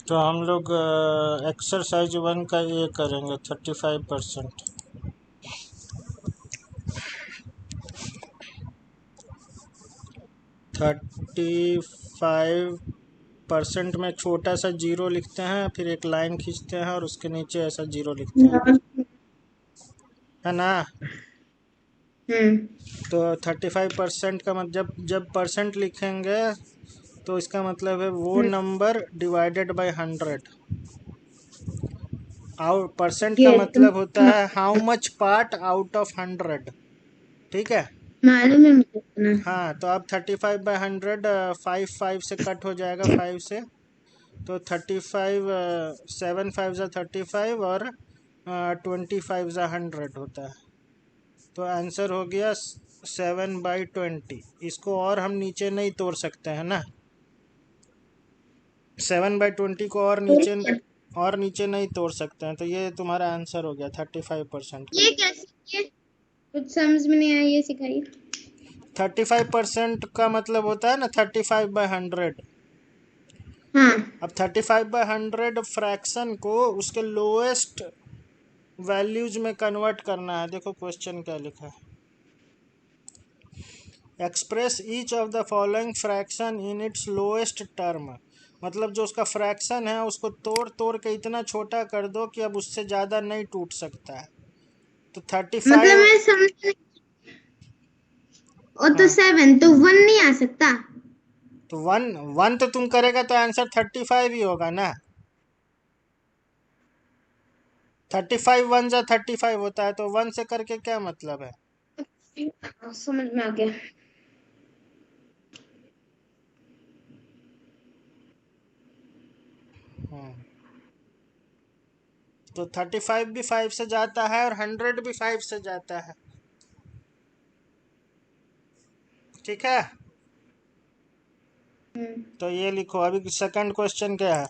तो हम लोग एक्सरसाइज 1 का ये करेंगे 35%। 35% में छोटा सा जीरो लिखते हैं, फिर एक लाइन खींचते हैं और उसके नीचे ऐसा जीरो लिखते हैं, है ना। हम्म। तो 35% का मतलब जब परसेंट लिखेंगे तो इसका मतलब है वो हम्म, number divided by 100। Out percent का ये तुम मतलब होता है how much part out of 100। ठीक है। मालूम है मुझे इतना। हाँ, तो अब 35/100, 5 से कट हो जाएगा 5 से। तो 35, 7 5 ज़ा 35 और 25 ज़ा 100 होता है। तो आंसर हो गया 7/20। इसको और हम नीचे नहीं तोड़ सकते हैं ना। 7/20 को और नीचे नहीं तोड़ सकते हैं, तो ये तुम्हारा आंसर हो गया 35% का। ये कैसे? ये कुछ समझ में नहीं आया, ये सिखाइए। 35% का मतलब होता है ना 35/100। हाँ। अब 35/100 फ्रैक्शन को उसके लोएस्ट वैल्यूज में कन्वर्ट करना है। देखो क्वेश्चन क्या लिखा है। Express each of the following fraction in its lowest term. मतलब जो उसका फ्रैक्शन है उसको तोड़ तोड़ के इतना छोटा कर दो कि अब उससे ज़्यादा नहीं टूट सकता है। तो मतलब 35। मैं समझ नहीं। और तो हाँ, 7 तो 1 नहीं आ सकता। तो वन वन तो तुम करेगा तो आंसर 35 ही होगा ना। 35 1 ज़ा 35 होता है, तो 1 से करके क्या मतलब है। समझ में आ गया। हम्म। तो 35 भी 5 से जाता है और 100 भी 5 से जाता है। ठीक है। हम्म। तो ये लिखो। अभी सेकंड क्वेश्चन क्या है।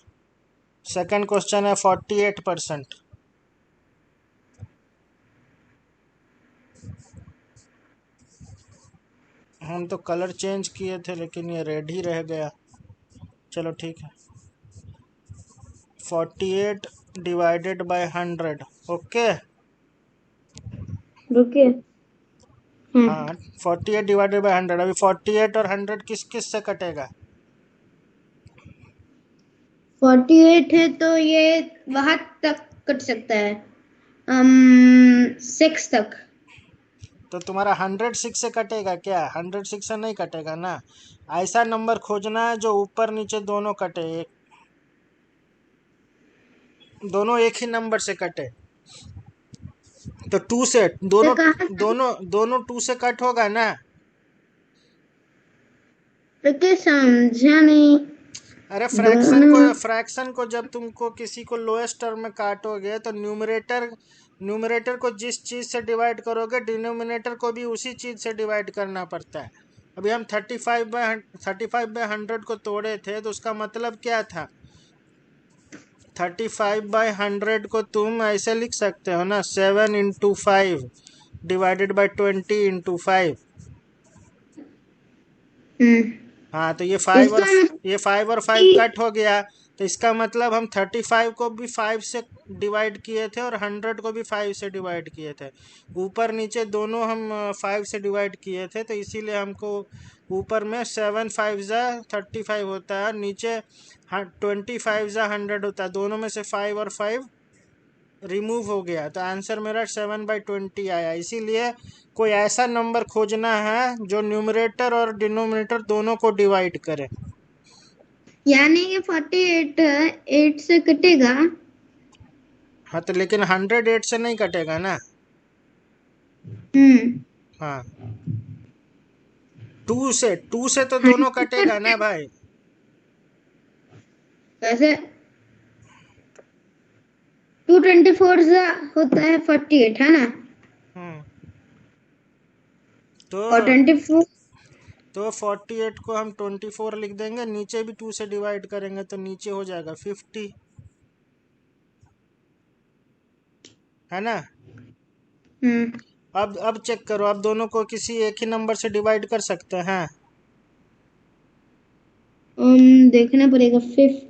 सेकंड क्वेश्चन है 48%। हम तो कलर चेंज किए थे लेकिन ये रेड ही रह गया। चलो ठीक है। 48 डिवाइडेड बाय 100। ओके। रुकिए। हाँ। हाँ, 48 डिवाइडेड बाय 100। अभी 48 और 100 किस किस से कटेगा। 48 है तो ये वहां तक कट सकता है। 6 तक। तो तुम्हारा 106 से कटेगा क्या। 106 से नहीं कटेगा ना। ऐसा नंबर खोजना है जो ऊपर नीचे दोनों कटे, दोनों एक ही नंबर से कटे। तो 2 से ये दोनों कहाँ से? दोनों दोनों 2 से कट होगा ना। रुकिए, समझा नहीं। अरे फ्रैक्शन को जब तुमको किसी को लोएस्ट टर्म में काटोगे तो न्यूमरेटर को जिस चीज से डिवाइड करोगे डिनोमिनेटर को भी उसी चीज से डिवाइड करना पड़ता है। अभी हम 35/100 को तोड़े थे तो उसका मतलब क्या था। 35/100 को तुम ऐसे लिख सकते हो ना, 7 × 5 डिवाइडेड बाय 20 × 5। हम्म। हाँ, तो ये इसका मतलब 5 कि कट हो गया। तो इसका मतलब हम 35 को भी 5 से डिवाइड किए थे और 100 को भी 5 से डिवाइड किए थे। ऊपर नीचे दोनों हम 5 से डिवाइड किए थे, तो इसीलिए हमको ऊपर में 7 5 ज़ा 35 होता है और नीचे 25 ज़ा 100 होता है। दोनों में से 5 और 5 रिमूव हो गया, तो आंसर मेरा 7/20 आया। इसीलिए कोई ऐसा नंबर खोजना है जो न्यूमरेटर और डिनोमिनेटर दोनों को डिवाइड करे। यानी ये 48 8 से कटेगा। हाँ, तो लेकिन 108 से नहीं कटेगा ना। हम्म। हाँ, 2 से तो दोनों 100 कटेगा ना भाई। कैसे? 224 होता है 48, है ना? हम्म। तो और 24। 48 को हम 24 लिख देंगे, नीचे भी 2 से डिवाइड करेंगे तो नीचे हो जाएगा 50, है ना। हम्म। अब चेक करो, अब दोनों को किसी एक ही नंबर से डिवाइड कर सकते हैं। देखना पड़ेगा 50।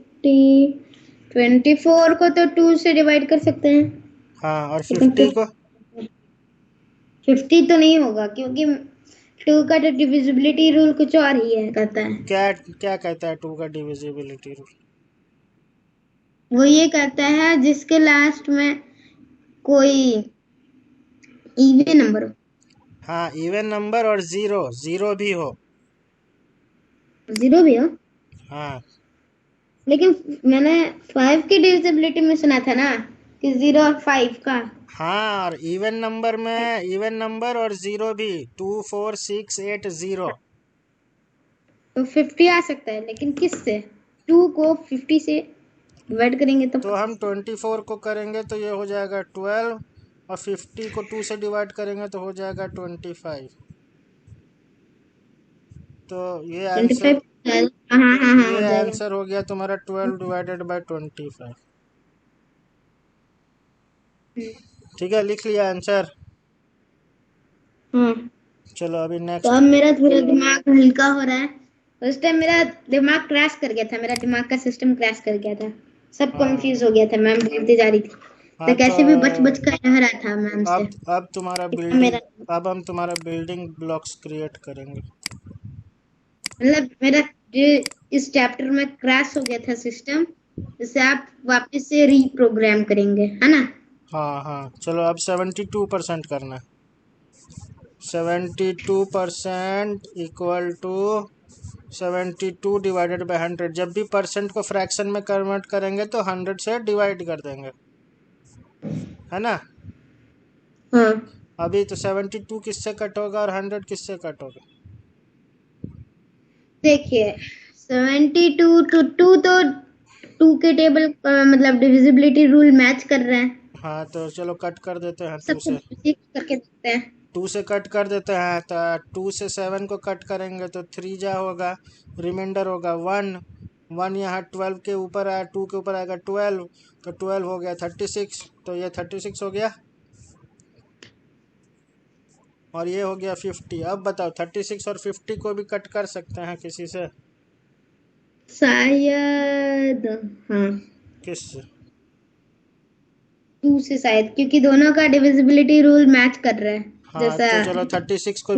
24 को तो 2 से डिवाइड कर सकते हैं, हाँ, और लेकिन 50 को 50 तो नहीं होगा, क्योंकि 2 का तो डिविजिबिलिटी रूल कुछ और ही है, कहता है। क्या क्या कहता है 2 का डिविजिबिलिटी रूल? वो ये कहता है जिसके लास्ट में कोई इवन नंबर हो। हाँ, इवन नंबर और जीरो जीरो भी हो। 0 भी हो। हाँ लेकिन मैंने 5 की डिविजिबिलिटी में सुना था ना कि 0 और 5 का। हाँ, और इवन नंबर में इवन नंबर और जीरो भी, 2 4 6 8 0। तो 50 आ सकता है, लेकिन किससे? 2 को 50 से डिवाइड करेंगे तो तो हम 24 को करेंगे तो ये हो जाएगा 12, और 50 को 2 से डिवाइड करेंगे तो हो जाएगा 25। तो 25। हाँ हाँ हाँ, ये हो जाएगा। आंसर हो गया तुम्हारा 12 डिवाइडेड बाय 25। ठीक है, लिख लिया आंसर। हाँ, चलो अभी तो नेक्स्ट। अब मेरा थोड़ा दिमाग हल्का हो रहा है। उस टाइम मेरा दिमाग क्रैश कर गया था, मेरा दिमाग का सिस्टम क्रैश कर गया था, सब हाँ कंफ्यूज हो गया था, मैम बोलती जा रही थी, हाँ, तो तो कैसे भी बच बच कर रह रहा था मैम से। अब तुम्हारा इतना बिल्डिंग, मेरा अब हम तुम्हारा बिल्डिंग ब्लॉक्स क्रिएट करेंगे। मतलब मेरा जो इस चैप्टर में क्रैश हो गया था सिस्टम, जिसे आप वापस से रीप्रोग्राम करेंगे, है ना? हाँ हाँ, चलो अब 72% करना है। 72% इक्वल टू 72 डिवाइडेड बाई 100। जब भी परसेंट को फ्रैक्शन में कन्वर्ट करेंगे तो 100 से डिवाइड कर देंगे, है ना? हाँ, अभी तो 72 किससे कट होगा और 100 किससे कट होगा? देखिए 72 टू 2 तो 2 के टेबल मतलब डिविजिबिलिटी रूल मैच कर रहे हैं। हाँ, तो चलो कट कर देते हैं 2 सबको से। ठीक करके देखते हैं। 2 से कट कर देते हैं तो 2 से 7 को कट करेंगे तो 3 जा होगा, रिमाइंडर होगा 1। 1 यहाँ 12 के ऊपर आया, 2 के ऊपर आएगा 12, तो 12 हो गया 36, तो ये 36 हो गया, और ये हो गया 50। अब बताओ 36 और 50 को भी कट कर सकते हैं किसी से? शायद, हाँ, किससे? 2 से शायद, क्योंकि दोनों का डिविजिबिलिटी रूल मैच कर रहा है, हाँ, जैसा तो चलो 36 को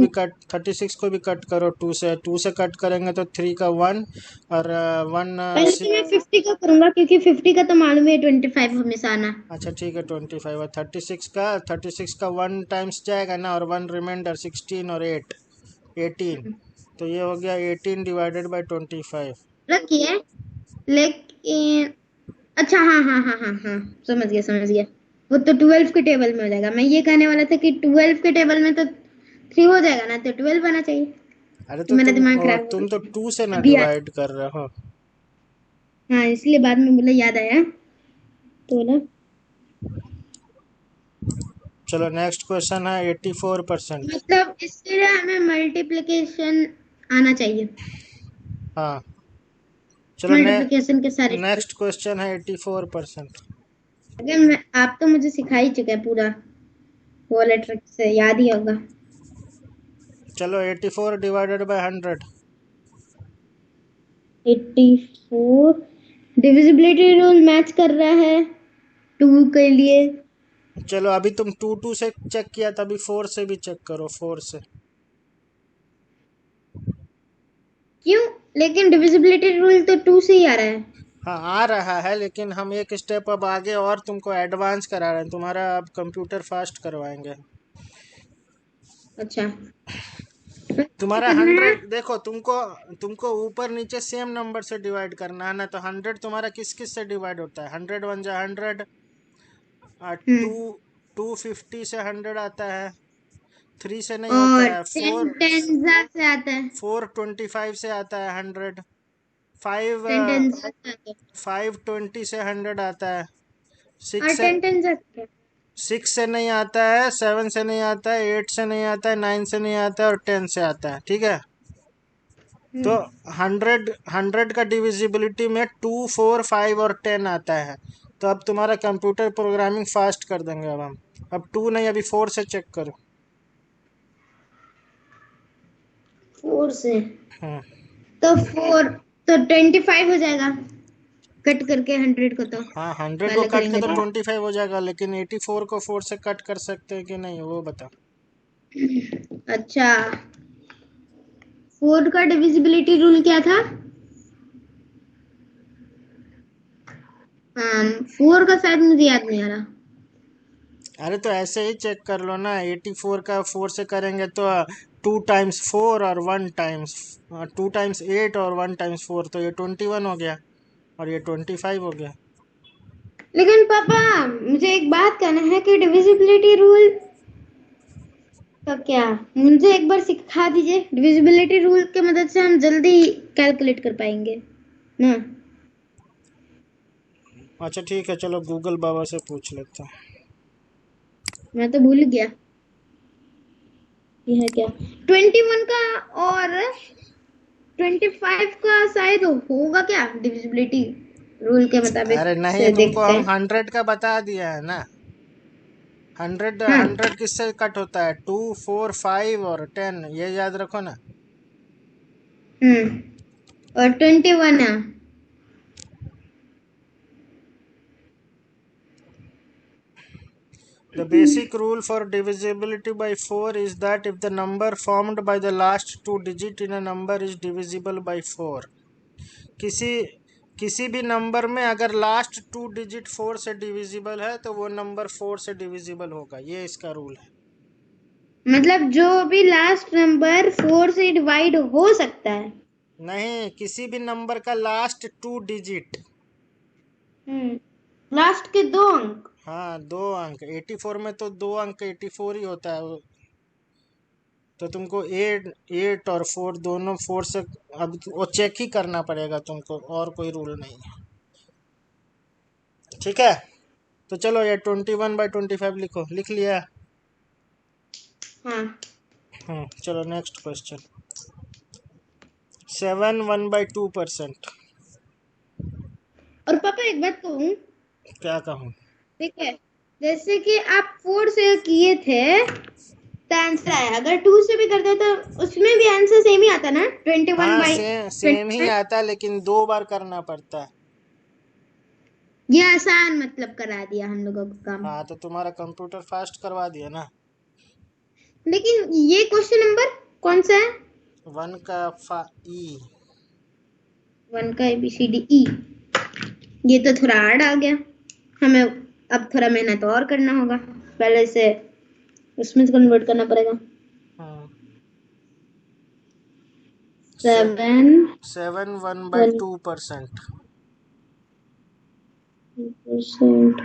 भी कट करो। 2 से कट करेंगे तो 3 का 1, और 1। पहले तो मैं 50 का करूंगा, क्योंकि 50 का तो मालूम है 25 हमेशा आना। अच्छा ठीक है, 25 और 36 का 1 टाइम्स जाएगा ना, और 1 रिमाइंडर 16 और 8 18। तो ये हो गया 18 डिवाइडेड बाई 25। रखिए, लेकिन अच्छा, हाँ हाँ हाँ हाँ हाँ, समझ गया समझ गया। वो तो 12 के टेबल में हो जाएगा। मैं ये कहने वाला था कि 12 के टेबल में तो 3 हो जाएगा ना, तो 12 आना चाहिए। अरे तो मेरा दिमाग खराब हो तुम तो गया 2 से ना अभी डिवाइड कर रहे हो। हाँ, इसलिए बाद में बोला, याद आया तो ना। चलो नेक्स्ट क्वेश्चन है 84%। मतलब इसके लिए हमें मल्टीप्लिकेशन आना चाहिए, हाँ, चलो मल्टीप्लिकेशन के सारे नेक्स्ट क्वेश्चन है 84%। अगर मैं, आप तो मुझे सिखा ही चुके हैं पूरा, वो वाला ट्रिक से याद ही होगा। चलो 84 divided by 100। 84 divisibility rule match कर रहा है 2 के लिए। चलो अभी तुम 2 से चेक किया था, अभी 4 से भी चेक करो, 4 से। क्यों? लेकिन डिविजिबिलिटी रूल तो 2 से ही आ रहा है। हाँ, आ रहा है, लेकिन हम एक स्टेप अब आगे और तुमको एडवांस करा रहे हैं, तुम्हारा अब कंप्यूटर फास्ट करवाएंगे। अच्छा, क्या तुम्हारा करना है? 100 देखो, तुमको तुमको ऊपर नीचे सेम नंबर से डिवाइड करना है ना, तो 100 तुम्हारा किस किस से डिवाइड होता है? 100 1 जा 100, टू हम्म 250 से 100 आता है, 3 से नहीं और होता है, 10 टेंजा से आता है। 425 से आता है 100, 5 10 टेंजा से आता है। 520 से 100 आता है, और 6 से 10 टेंजा से। 6 से नहीं आता है, 7 से नहीं आता है, 8 से नहीं आता है, 9 से नहीं आता है, और 10 से आता है। ठीक है, तो 100 का डिविजिबिलिटी में 2 4 5 और 10 आता है। तो अब तुम्हारा कंप्यूटर प्रोग्रामिंग फास्ट कर देंगे। अब हम अब 2 नहीं, अभी 4 से चेक करो। 4 से हाँ, तो 4 तो 25 हो जाएगा। कट करके 100 को तो हाँ 100 को पहले कट के करेंगे तो तो। 25 हो जाएगा, लेकिन 84 को 4 से कट कर सकते हैं कि नहीं वो बता। अच्छा, 4 का डिविजिबिलिटी रूल क्या था? हाँ, 4 का शायद मुझे याद नहीं आ रहा। अरे तो ऐसे ही चेक कर लो ना, 84 का 4 से करेंगे तो 2 टाइम्स 4 और 1 टाइम्स 2 टाइम्स 8 और 1 टाइम्स 4, तो ये 21 हो गया और ये 25 हो गया। लेकिन पापा, मुझे एक बात कहना है कि डिविजिबिलिटी रूल का क्या, मुझे एक बार सिखा दीजिए। डिविजिबिलिटी रूल की मदद से हम जल्दी कैलकुलेट कर पाएंगे ना। अच्छा ठीक है, चलो गूगल बाबा से पूछ लेते हैं। मैं तो भूल गया ये है क्या। 21 का और 25 का शायद होगा क्या डिविजिबिलिटी रूल के मुताबिक अरे नहीं, से तुमको देखते हम हैं। 100 का बता दिया है ना। 100 हाँ। 100 किससे कट होता है? 2 4 5 और 10, ये याद रखो ना। और 21 है। The basic rule for divisibility by 4 is that if the number formed by the last two digit in a number is divisible by 4, किसी किसी भी नंबर में अगर लास्ट 2 डिजिट 4 से डिविजिबल है तो वो नंबर 4 से डिविजिबल होगा, ये इसका रूल है। मतलब जो भी लास्ट नंबर 4 से डिवाइड हो सकता है। नहीं, किसी भी नंबर का लास्ट 2 डिजिट। लास्ट के 2 अंक। हाँ 2 अंक, 84 में तो 2 अंक 84 ही होता है। तो तुमको 8 और 4 दोनों 4 से, अब वो चेक ही करना पड़ेगा तुमको, और कोई रूल नहीं है। ठीक है, तो चलो ये 21/25 लिखो, लिख लिया? हाँ। चलो नेक्स्ट क्वेश्चन। 7 1/2%। और पापा एक बात कहूँ? क्या कहूँ? ठीक है, जैसे कि आप 4 से किए थे तो आंसर आया, अगर 2 से भी करते तो उसमें भी आंसर सेम ही आता ना, 21 हाँ बाई सेम ही 25। आता है, लेकिन 2 बार करना पड़ता है। ये आसान मतलब करा दिया हम लोगों को काम। हाँ तो तुम्हारा कंप्यूटर फास्ट करवा दिया ना। लेकिन ये क्वेश्चन नंबर कौन सा है? 1 का ई। 1 का ABCDE। ये तो थोड़ा हार्ड आ गया, हमें अब थोड़ा मेहनत और करना होगा, पहले से उसमें से कन्वर्ट करना पड़ेगा। हाँ 7 7 1/2%। 1%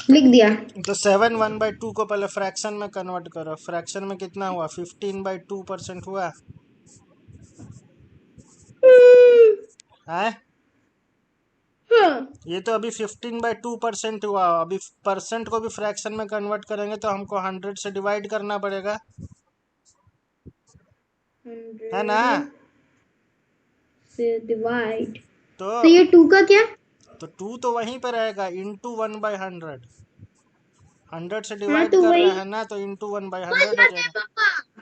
लिख दिया। तो 7 1/2 को पहले फ्रैक्शन में कन्वर्ट करो, फ्रैक्शन में कितना हुआ? 15/2% हुआ है। हाँ। ये तो अभी 15/2% हुआ, अभी परसेंट को भी फ्रैक्शन में कन्वर्ट करेंगे तो हमको 100 से डिवाइड करना पड़ेगा, है ना? 100 से डिवाइड, तो तो ये 2 का क्या? 2 तो वहीं पे रहेगा, इंटू 1/100। 100 से हाँ डिवाइड तो कर वही रहे हैं ना, तो इंटू वन बाई समझ हंड्रेड में हो आ गया जाएगा। पापा।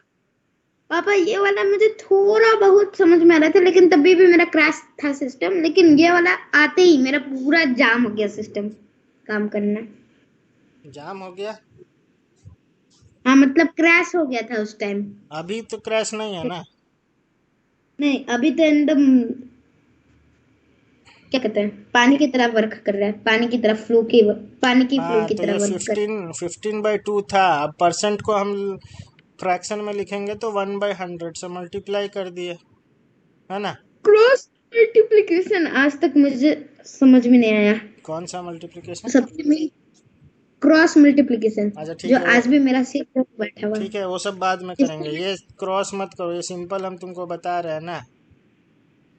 पापा ये वाला मुझे थोड़ा बहुत समझ में आ रहा था, लेकिन तभी भी मेरा क्रैश था सिस्टम, लेकिन ये वाला आते ही मेरा पूरा जाम हो गया सिस्टम काम करना। जाम हो गया? हाँ मतलब क्रैश हो गया था उस टाइम। अभी तो क्रैश नहीं है ना। नहीं, अभी तो एकदम क्या कहते हैं, पानी की तरह वर्क कर रहा है, पानी की फ्लो हाँ की तो ये तरह वर्क कर। 15/2 था, अब परसेंट को हम फ्रैक्शन में लिखेंगे तो 1/100 से मल्टीप्लाई कर दिए, है ना? क्रॉस मल्टीप्लिकेशन आज तक मुझे समझ में नहीं आया। कौन सा मल्टीप्लिकेशन? सबसे मेन क्रॉस मल्टीप्लिकेशन, अच्छा जो ठीक है वो, आज भी मेरा सिर पे बैठा हुआ है। ठीक है वो सब बाद में जिसको करेंगे, ये क्रॉस मत करो, ये सिंपल हम तुमको बता रहे हैं ना।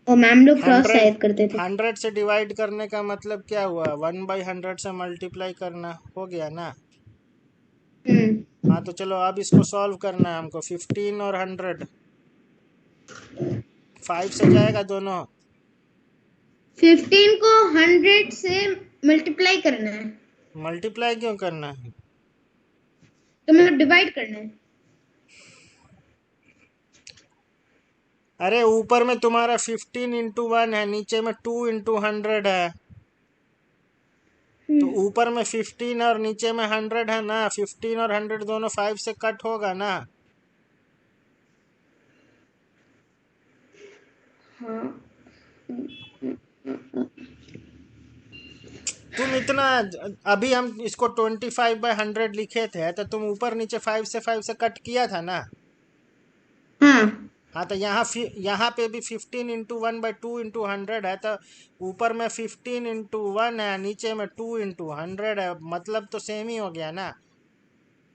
और मैम लोग क्रॉस 100, शायद करते थे। 100 से डिवाइड करने का मतलब क्या हुआ? 1/100 से मल्टीप्लाई करना, हो गया ना। हम्म। हाँ तो चलो अब इसको सॉल्व करना है हमको। 15 और 100, 5 से जाएगा दोनों। 15 को 100 से मल्टीप्लाई करना है, मल्टीप्लाई क्यों करना है? तो मतलब डिवाइड करना है। अरे ऊपर में तुम्हारा 15 × 1 है, नीचे में 2 × 100 है। तो ऊपर में 15 और नीचे में 100 है ना, 15 और 100 दोनों 5 से कट होगा ना। हाँ। तुम इतना, अभी हम इसको 25/100 लिखे थे, तो तुम ऊपर नीचे 5 से कट किया था ना। हाँ। हाँ, तो यहाँ पे भी 15 × 1/2 × 100 है, तो ऊपर में 15 × 1 है, नीचे में 2 × 100 है, मतलब तो सेम ही हो गया ना।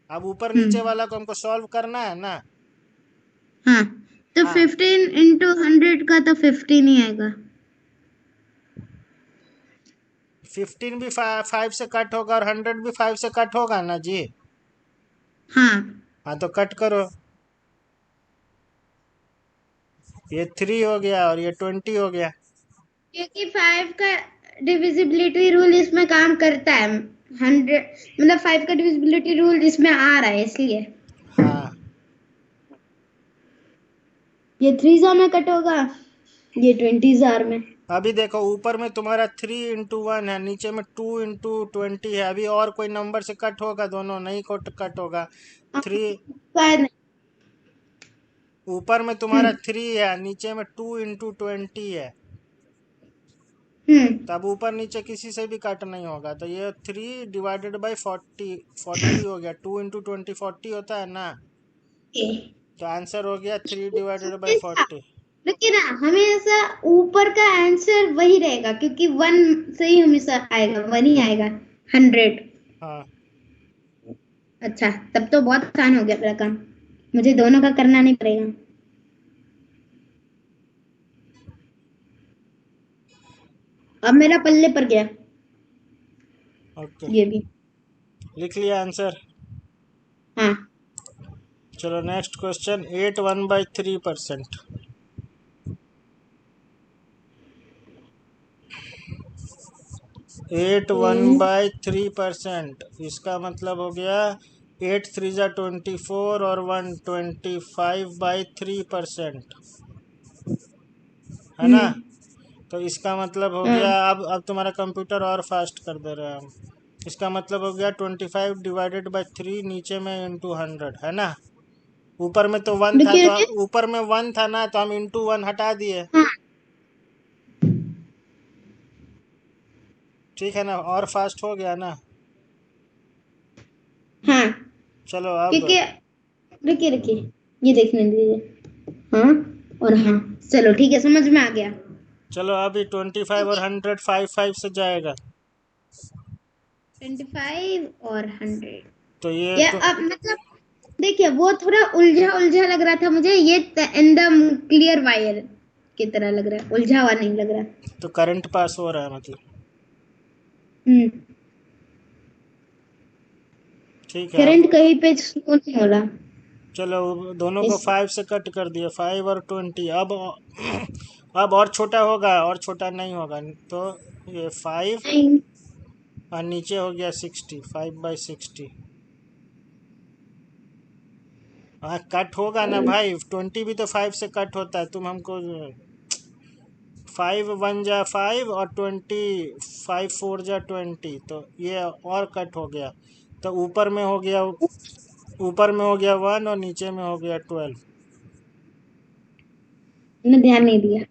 अब ऊपर नीचे वाला को हमको सॉल्व करना है ना। हाँ, तो हाँ, 15 × 100 का तो 15 ही आएगा। 15 भी 5 से कट होगा और 100 भी 5 से कट होगा ना जी। हाँ, हाँ, तो कट करो। ये 3 हो गया और ये 20 हो गया। क्योंकि 5 का डिविजिबिलिटी रूल इसमें काम करता है। 100 मतलब 5 का डिविजिबिलिटी रूल इसमें आ रहा है इसलिए। हाँ, ये 3 जार में कट होगा, ये 20 जार में। अभी देखो ऊपर में तुम्हारा 3 × 1 है, नीचे में 2 × 20 है। अभी और कोई नंबर से कट होगा? दोनों नहीं कट होगा। थ्री, शायद नहीं। ऊपर में तुम्हारा 3 है, नीचे में 2 × 20 है। हम्म। तब ऊपर नीचे किसी से भी कट नहीं होगा, तो ये 3/40 हो गया। 2 × 20 40 होता है ना। तो आंसर हो गया 3/40। लेकिन ना हमेशा ऊपर का आंसर वही रहेगा, क्योंकि 1 से ही हमेशा आएगा, 1 ही आएगा। 100। हाँ, अच्छा, तब तो बहुत आसान हो गया मेरा काम। मुझे दोनों का करना नहीं पड़ेगा। अब मेरा पल्ले पर गया ओके, ये भी। लिख लिया आंसर। हाँ। चलो नेक्स्ट क्वेश्चन। 8 1/3%। 8 1/3%, इसका मतलब हो गया 8 3 × 24 और 125/3%, है ना। हम्म। तो इसका मतलब हो गया, हाँ। अब तुम्हारा कंप्यूटर और फास्ट कर दे रहे हैं हम। इसका मतलब हो गया 25/3, नीचे में × 100, है ना। ऊपर में तो 1 था, रुकिए तो रुकिए। ऊपर में 1 था ना, तो हम × 1 हटा दिए। हाँ। ठीक है ना, और फास्ट हो गया ना। हाँ, चलो अब, क्योंकि रुकिए रुकिए, ये देखने दीजिए। हाँ और हाँ, चलो ठीक है, समझ में आ गया। चलो अभी 25 और 100 5 5 से जाएगा। 25 और 100। तो ये ये तो अब मतलब देखिए, वो थोड़ा उलझा उलझा लग रहा था मुझे, ये एकदम क्लियर वायर की तरह लग रहा है, उलझा हुआ नहीं लग रहा। तो करंट पास हो रहा है मतलब। हम्म। ठीक है अब। करंट कहीं पे स्लो नहीं हो रहा। चलो दोनों को इस 5 से कट कर दिया, 5 और 20। अब अब और छोटा होगा, और छोटा नहीं होगा। तो ये 5 नहीं। और नीचे हो गया 60, 5/60। हाँ, कट होगा ना भाई, 20 भी तो 5 से कट होता है। तुम हमको 5 1 × 5 और 5 4 × 20, तो ये और कट हो गया। तो ऊपर में हो गया 1 और नीचे में हो गया 12। मैंने ध्यान नहीं दिया।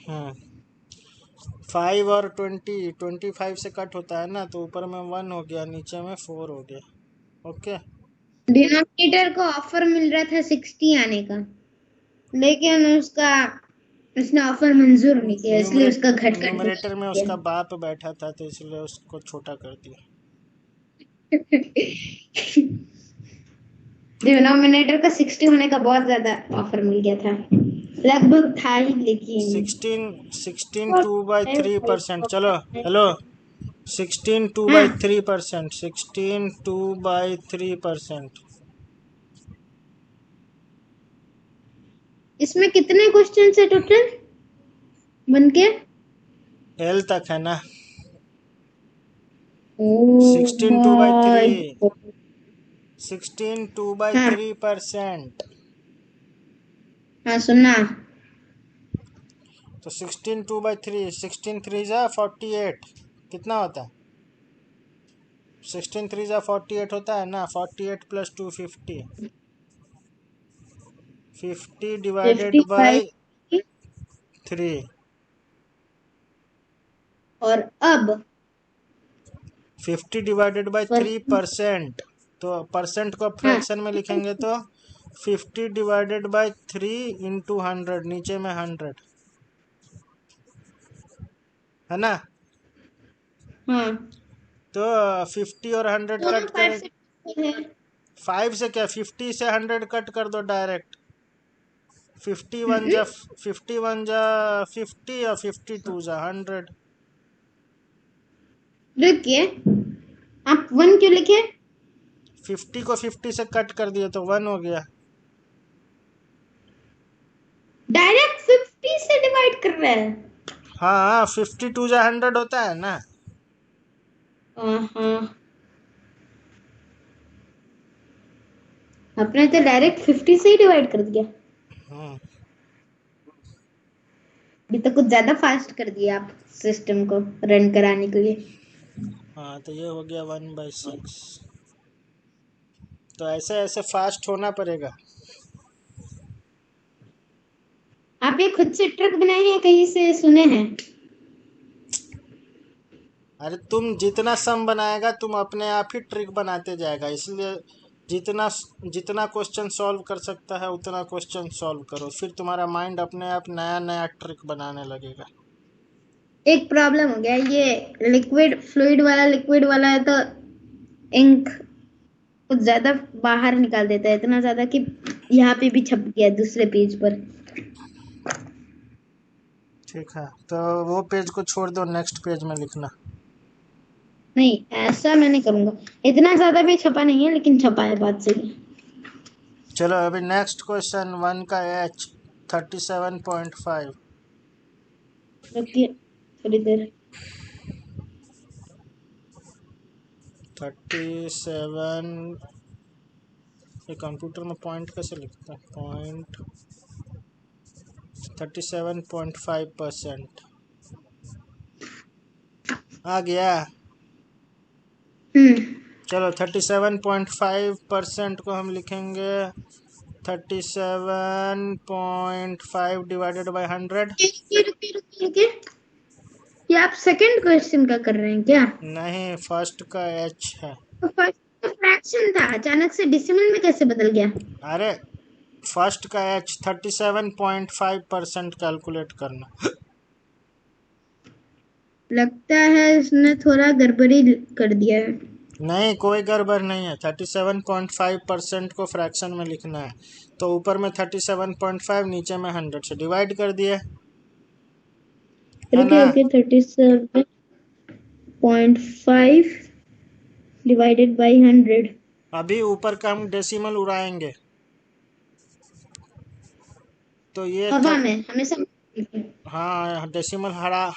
हाँ, 5 और 25 से कट होता है ना, तो ऊपर में 1 हो गया, नीचे में 4 हो गया। ओके। डिनोमिनेटर को ऑफर मिल रहा था 60 आने का, लेकिन उसने ऑफर मंजूर नहीं किया, इसलिए उसका घट कर न्यूमरेटर में दिया। उसका बाप बैठा था, तो इसलिए उसको छोटा कर दिया। डिनोमिनेटर का 60 होने का बहुत ज्यादा ऑफर मिल गया था, लगभग था ही लेकिन। 16 2/3%। चलो, हेलो। 16 टू बाई हाँ, थ्री परसेंट 16 2/3%। इसमें कितने क्वेश्चन है टोटल बन के? एल तक है ना। ओ 16 2/3, भाई। 16 2/3%। हाँ। हाँ सुनना। तो 16 2/3, 16 3 जा 48, कितना होता है? 16 3 जा 48 होता है ना, 48 प्लस 2 50, 50 डिवाइडेड 55। बाय 3। और अब 50 डिवाइडेड बाय पर 3%, तो परसेंट को हाँ फ्रैक्शन में लिखेंगे तो 50 डिवाइडेड बाय 3 इंटू 100, नीचे में 100 है ना। हाँ तो 50 और 100 दोनों कट पार्ट करे। से है। 5 से क्या, 50 से 100 कट कर दो डायरेक्ट। 51 हम्म, जा 51 जा 50 और 52 जा 100। रुकिए, आप 1 क्यों लिखे? 50 को 50 से कट कर दिए तो 1 हो गया। डायरेक्ट 50 से डिवाइड कर रहा है। हाँ, 52 जा 100 होता है ना। हाँ, आपने तो डायरेक्ट 50 से ही डिवाइड कर दिया। हम्म। अभी तो कुछ ज्यादा फास्ट कर दिया आप सिस्टम को रन कराने के लिए। हाँ, तो ये हो गया 1/6। तो ऐसे ऐसे फास्ट होना पड़ेगा। आप ये खुद से ट्रिक बनाए हैं, कहीं से सुने हैं? अरे तुम जितना सम बनाएगा तुम अपने आप ही ट्रिक बनाते जाएगा, इसलिए जितना जितना क्वेश्चन सॉल्व कर सकता है उतना क्वेश्चन सॉल्व करो, फिर तुम्हारा माइंड अपने आप नया नया ट्रिक बनाने लगेगा। एक प्रॉब्लम हो गया, ये लिक्विड वाला है तो इंक कुछ ज्यादा बाहर निकाल देता है, इतना ज्यादा कि यहाँ पे भी छप गया दूसरे पेज पर। ठीक है, तो वो पेज को छोड़ दो, नेक्स्ट पेज में लिखना। नहीं, ऐसा मैं नहीं करूंगा। इतना ज्यादा भी छपा नहीं है, लेकिन छपा है, बात सही है। चलो अभी नेक्स्ट क्वेश्चन 1 का H 37.5। रुकिए थोड़ी देर। 37, ये कंप्यूटर में पॉइंट कैसे लिखता है, पॉइंट 37.5% आ गया। हम्म। चलो 37.5% को हम लिखेंगे 37.5 डिवाइडेड बाई 100। रुकिए रुकिए रुकिए रुकिए, ये आप सेकंड क्वेश्चन का कर रहे हैं क्या? नहीं, फर्स्ट का H है। तो फर्स्ट तो फ्रैक्शन था, अचानक से डेसिमल में कैसे बदल गया? अरे फर्स्ट का H 37.5% कैलकुलेट करना। लगता है इसने थोड़ा गड़बड़ी कर दिया है। नहीं, कोई गड़बड़ नहीं है, 37.5% को फ्रैक्शन में लिखना है, तो ऊपर में 37.5, नीचे में 100 से डिवाइड कर दिए, है रुकिए ना। रुकिए, 37.5 डिवाइडेड बाई 100। अभी ऊपर का हम डेसिमल उड़ाएंगे, तो ये हवा में हमेशा। हाँ, डेसिमल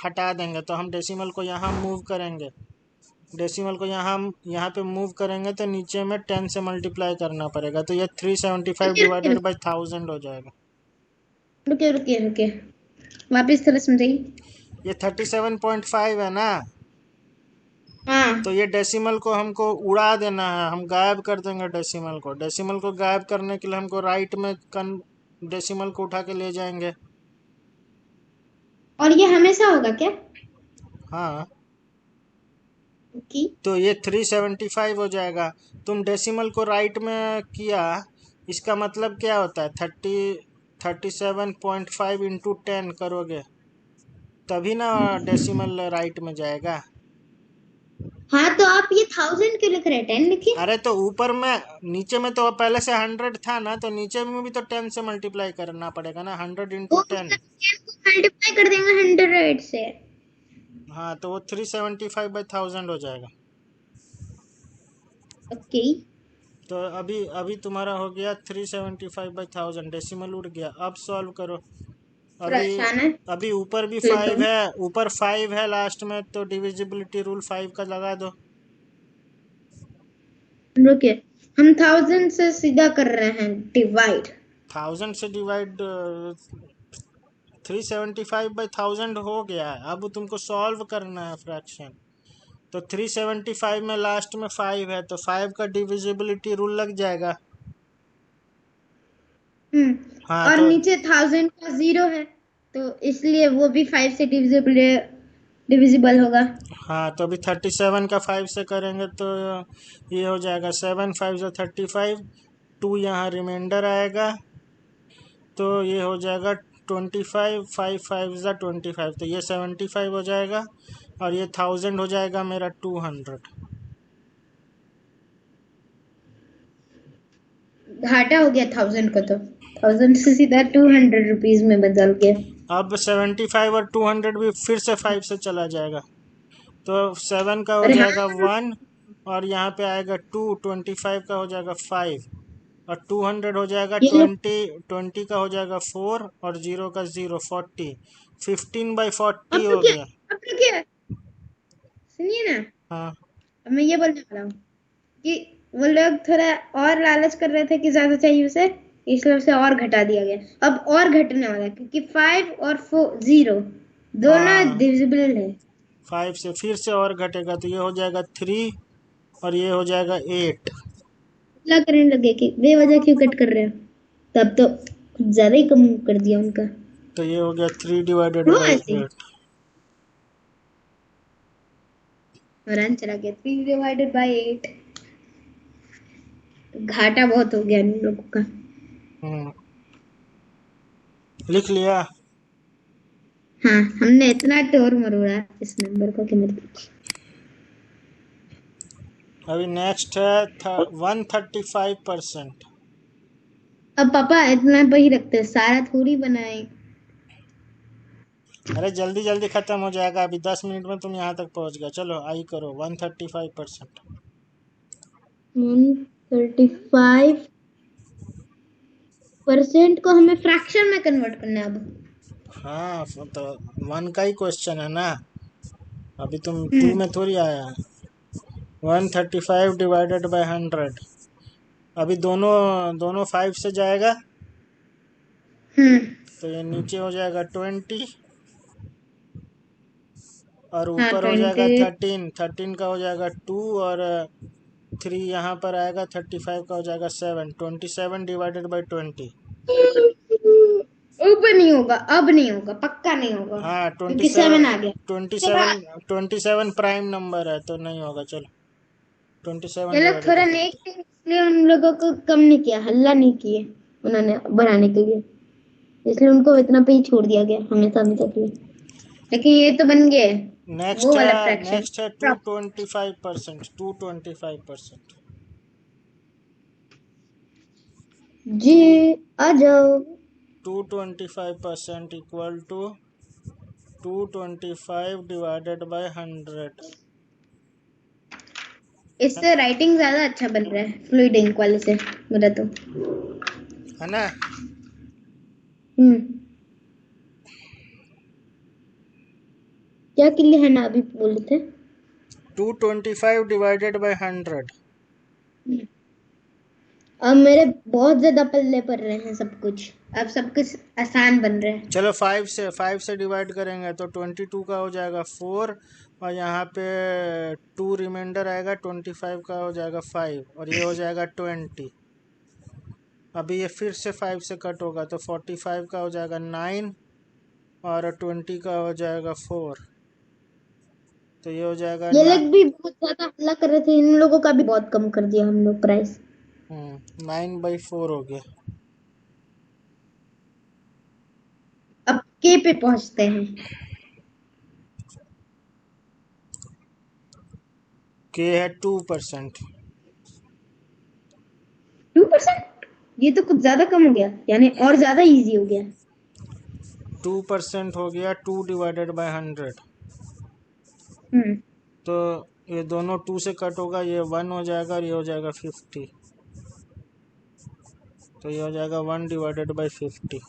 हटा देंगे, तो हम डेसिमल को यहाँ मूव करेंगे। डेसिमल को यहाँ पे मूव करेंगे तो नीचे में 10 से मल्टीप्लाई करना पड़ेगा, तो ये 375 रुकिए रुकिए डिवाइडेड बाई 1000 हो जाएगा। रुकिए रुकिए रुकिए, वापिस थोड़ा समझाइए। ये 37.5 है ना, तो हाँ। ये डेसिमल को हमको उड़ा देना है, हम गायब कर देंगे डेसिमल को। डेसिमल को गायब करने के लिए हमको राइट में डेसिमल को उठा के ले जाएंगे। और ये हमेशा होगा क्या? हाँ, कि तो ये 375 हो जाएगा। तुम डेसिमल को राइट में किया, इसका मतलब क्या होता है, 37.5 इंटू 10 करोगे तभी ना डेसिमल राइट में जाएगा। हाँ, तो आप ये 1000 क्यों लिख रहे हैं? 10 लिखिए। अरे तो ऊपर में, नीचे में तो पहले से 100 था ना, तो नीचे में भी तो 10 से मल्टीप्लाई करना पड़ेगा ना, 100 इंटू वो 10। मतलब 10 को मल्टीप्लाई कर देंगे 100 से। हाँ, तो वो 375/1000 हो जाएगा। ओके। तो अभी अभी तुम्हारा हो गया 375/1000, डेसिमल उड़ गया। अब सॉल्व करो। थोड़ा अभी आसान है, अभी ऊपर भी लेता 5 हूँ। है, ऊपर 5 है लास्ट में, तो डिविजिबिलिटी रूल 5 का लगा दो। रुकिए, हम 1000 से सीधा कर रहे हैं डिवाइड। 1000 से डिवाइड 375/1000 हो गया है। अब तुमको सॉल्व करना है फ्रैक्शन। तो 375 में लास्ट में 5 है, तो 5 का डिविजिबिलिटी रूल लग जाएगा। हाँ और तो नीचे 1000 का 0 है, तो इसलिए वो भी 5 से डिविजिबल होगा। हाँ, तो अभी 37 का 5 से करेंगे तो ये हो जाएगा 7 5 जो 35, 2 यहाँ रिमाइंडर आएगा, तो ये हो जाएगा 25, 5 5 ज़ा 25, तो ये 75 हो जाएगा, और ये 1000 हो जाएगा मेरा 200। घाटा हो गया 1000 को, तो 1000 से सीधा 200 रुपीज में बदल गया। अब 75 और 200 भी फिर से 5 से चला जाएगा, तो 7 का हो अरे जाएगा हाँ, 1, और यहाँ पे आएगा 2, 25 का हो जाएगा 5, और 200 हो जाएगा ये लो। 20 का हो जाएगा 4, और 0 का 0, 40, 15/40 अब तो हो क्या, गया। अब तो क्या, सुनिए ना, हाँ अब मैं ये बोलने वाला हूँ कि वो लोग थोड़ा और लालच कर रहे थे कि ज्यादा चाहिए उसे, इसलिए उसे और घटा दिया गया। अब और घटने वाला है क्योंकि 5 और 0 दोनों हाँ, डिविजिबल है। 5 से फिर से और घटेगा, तो ये हो जाएगा 3, और ये हो जाएगा 8। क्या करने लगे कि बेवजह क्यों कट कर रहे हो, तब तो कुछ ज्यादा ही कम कर दिया उनका। तो ये हो गया 3 डिवाइडेड वो बाई ऐसे ही 8। और आंसर आ गया 3/8। घाटा बहुत हो गया इन लोगों का। लिख लिया। हाँ, हमने इतना टोर मरोड़ा इस नंबर को कि मत। अभी नेक्स्ट है 135%। अब पापा इतना पे ही रखते हैं, सारा थोड़ी बनाए। अरे जल्दी जल्दी खत्म हो जाएगा, अभी 10 मिनट में तुम यहाँ तक पहुँच गए। चलो आई करो 135%। 135% को हमें फ्रैक्शन में कन्वर्ट करना है अब। हाँ, तो 1 का ही क्वेश्चन है ना, अभी तुम 2 हम्म में थोड़ी आया है। 135 डिवाइडेड बाई 100, अभी दोनों दोनों 5 से जाएगा, हम्म तो ये नीचे हो जाएगा 20, और हाँ, ऊपर हो जाएगा 20। 13, 13 का हो जाएगा 2, और 3 यहाँ पर आएगा, 35 का हो जाएगा 7, 27 डिवाइडेड बाई 20। ऊपर नहीं होगा, अब नहीं होगा, पक्का नहीं होगा हाँ, क्योंकि 7 आ गया। चलो, 27 प्राइम नंबर है, तो नहीं होगा। चलो 27 ये लोग डिवाइडेड थोड़ा बाई नेक थे, इसलिए उन लोगों को कम नहीं किया, हल्ला नहीं किए उन्होंने बनाने के लिए, इसलिए उनको इतना पे ही छोड़ दिया गया हमेशा हमेशा के लिए। लेकिन ये तो बन गए वो वाला फ्रैक्शन। नेक्स्ट है 225%, 225%। जी, टू आ जाओ। 225% इक्वल टू 225 डिवाइडेड बाई 100। इससे राइटिंग ज्यादा अच्छा बन रहा है फ्लूइड इंक वाले से मेरा तो। है ना। हम्म क्या क्लियर है ना, अभी बोले थे। 225 डिवाइडेड बाई 100। अब मेरे बहुत ज्यादा पल्ले पड़ रहे हैं सब कुछ, अब सब कुछ आसान बन रहा है। चलो 5 से डिवाइड करेंगे तो 22 का हो जाएगा 4, और यहाँ पे 2 रिमाइंडर आएगा, 25 का हो जाएगा 5, और ये हो जाएगा 20। अभी ये फिर से 5 से कट होगा, तो 45 का हो जाएगा 9, और 20 का हो जाएगा 4, तो ये हो जाएगा ये लोग भी बहुत ज्यादा हल्ला कर रहे थे, इन लोगों का भी बहुत कम कर दिया हम लोग प्राइस। 9/4 हो गया। अब के पे पहुंचते हैं। के है 2%। 2%, ये तो कुछ ज्यादा कम हो गया, यानी और ज्यादा इजी हो गया। 2% हो गया 2 डिवाइडेड बाई 100, हम्म तो ये दोनों 2 से कट होगा, ये 1 हो जाएगा, और ये हो जाएगा 50, तो ये हो जाएगा 1 डिवाइडेड बाई 50।